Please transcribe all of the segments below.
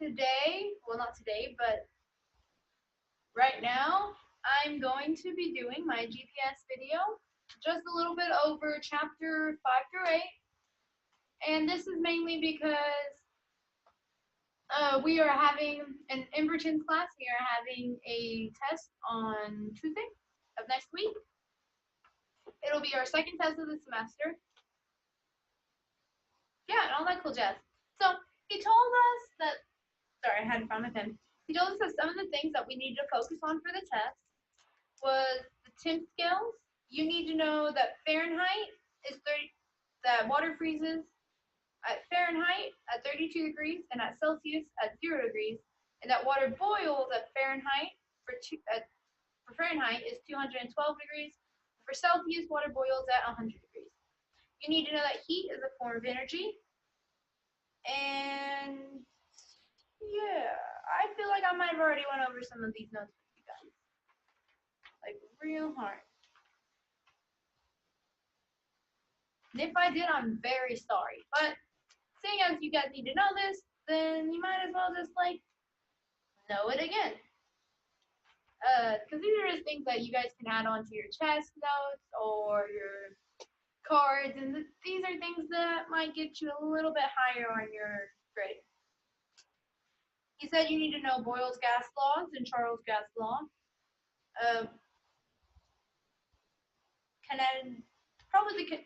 today, well, not today, but right now, I'm going to be doing my GPS video, just a little bit over chapter 5 through 8. And this is mainly because we are having an Invertons class. We are having a test on Tuesday of next week. It'll be our second test of the semester. Yeah, and all that cool jazz. So he told us that, sorry, I hadn't found my pen. He told us that some of the things that we needed to focus on for the test was the temp scales. You need to know that Fahrenheit is 30, that water freezes at Fahrenheit at 32 degrees and at Celsius at 0 degrees, and that water boils at Fahrenheit for Fahrenheit is 212 degrees. For Celsius, water boils at 100 degrees. You need to know that heat is a form of energy. And yeah, I feel like I might have already went over some of these notes with you guys. Like real hard. And if I did, I'm very sorry. But seeing as you guys need to know this, then you might as well just like know it again. Because these are just things that you guys can add on to your test notes or your cards, and these are things that might get you a little bit higher on your grade. He said you need to know Boyle's gas laws and Charles' gas law.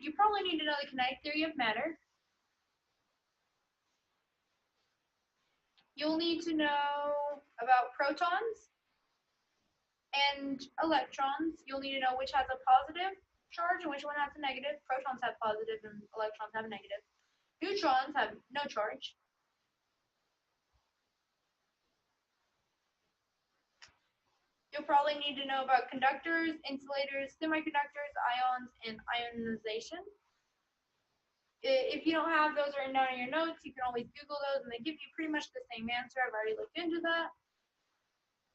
You probably need to know the kinetic theory of matter. You'll need to know about protons and electrons. You'll need to know which has a positive charge and which one has a negative. Protons have positive and electrons have a negative. Neutrons have no charge. You'll probably need to know about conductors, insulators, semiconductors, ions, and ionization. If you don't have those written down in your notes, you can always Google those and they give you pretty much the same answer. I've already looked into that.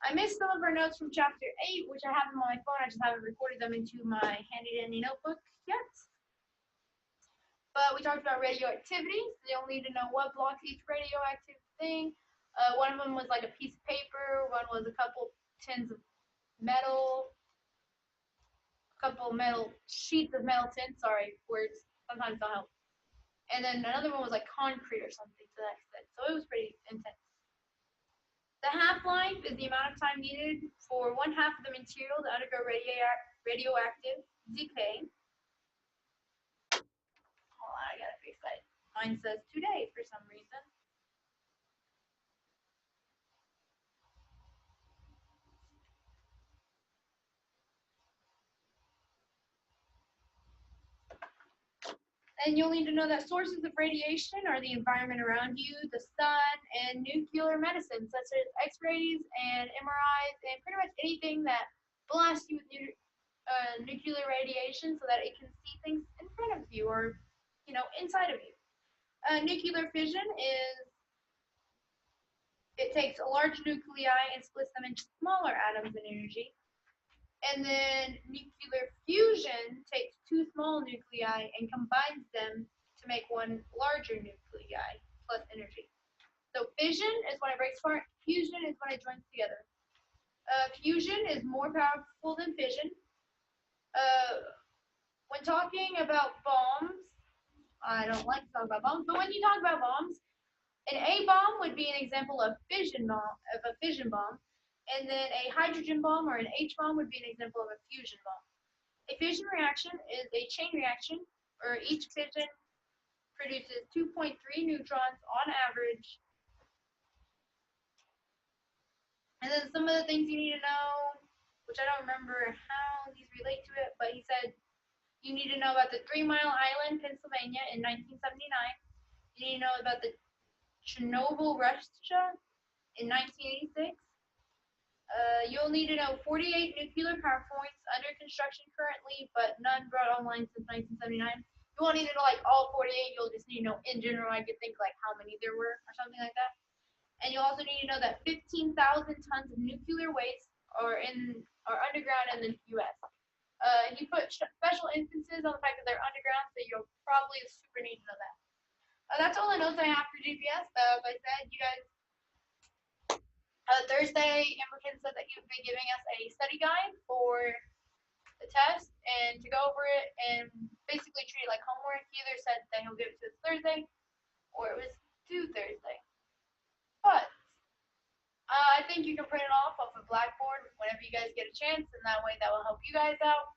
I missed some of our notes from chapter 8, which I have them on my phone. I just haven't recorded them into my handy dandy notebook yet. But we talked about radioactivity, so you'll need to know what blocks each radioactive thing. One of them was like a piece of paper, one was a couple tins of metal, a couple metal sheets of metal tin. Sorry, words sometimes don't help. And then another one was like concrete or something to that extent. So it was pretty intense. The half-life is the amount of time needed for 1/2 of the material to undergo radioactive decay. Hold on, I gotta fix that. Mine says 2 days for some reason. And you'll need to know that sources of radiation are the environment around you, the sun, and nuclear medicine, such as X-rays and MRIs, and pretty much anything that blasts you with nuclear radiation so that it can see things in front of you or, inside of you. Nuclear fission it takes a large nuclei and splits them into smaller atoms in energy. And then nuclear fusion takes 2 small nuclei and combines them to make one larger nuclei plus energy. So fission is when it breaks apart. Fusion is when it joins together. Fusion is more powerful than fission. When talking about bombs, I don't like to talk about bombs, but when you talk about bombs, an A bomb would be an example of a fission bomb. And then a hydrogen bomb or an H bomb would be an example of a fusion bomb. A fission reaction is a chain reaction where each fission produces 2.3 neutrons on average. And then some of the things you need to know, which I don't remember how these relate to it, but he said you need to know about the 3 Mile Island, Pennsylvania in 1979. You need to know about the Chernobyl, Russia in 1986. You'll need to know 48 nuclear power points under construction currently, but none brought online since 1979. You won't need to know like all 48. You'll just need to know in general. I could think like how many there were or something like that. And you'll also need to know that 15,000 tons of nuclear waste are underground in the U.S. He put special instances on the fact that they're underground, so you'll probably super need to know that. That's all the notes I have for GPS. Like I said, you guys Thursday, Amberkin said that he would be giving us a study guide for the test and to go over it and basically treat it like homework. He either said that he'll give it to us Thursday or it was due Thursday. But I think you can print it off a Blackboard whenever you guys get a chance, and that way that will help you guys out.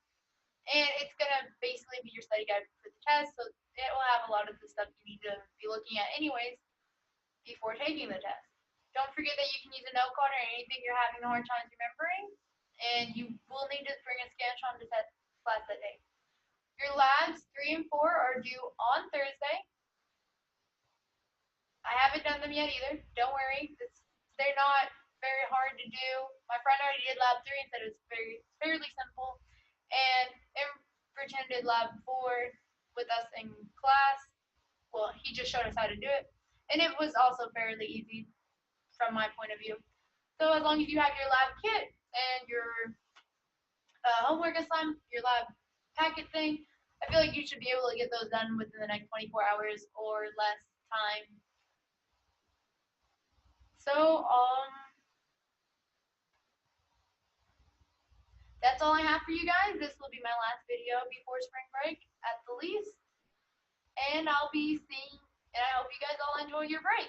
And it's going to basically be your study guide for the test, so it will have a lot of the stuff you need to be looking at anyways before taking the test. Don't forget that you can use a note card or anything you're having a hard time remembering, and you will need to bring a scantron to test class that day. Your labs 3 and 4 are due on Thursday. I haven't done them yet either. Don't worry. They're not very hard to do. My friend already did lab 3 and said it was fairly simple. And Everton did lab 4 with us in class. Well, he just showed us how to do it. And it was also fairly easy from my point of view. So as long as you have your lab kit and your homework assignment, your lab packet thing, I feel like you should be able to get those done within the next 24 hours or less time. So, that's all I have for you guys. This will be my last video before spring break at the least. And I hope you guys all enjoy your break.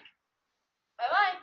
Bye-bye.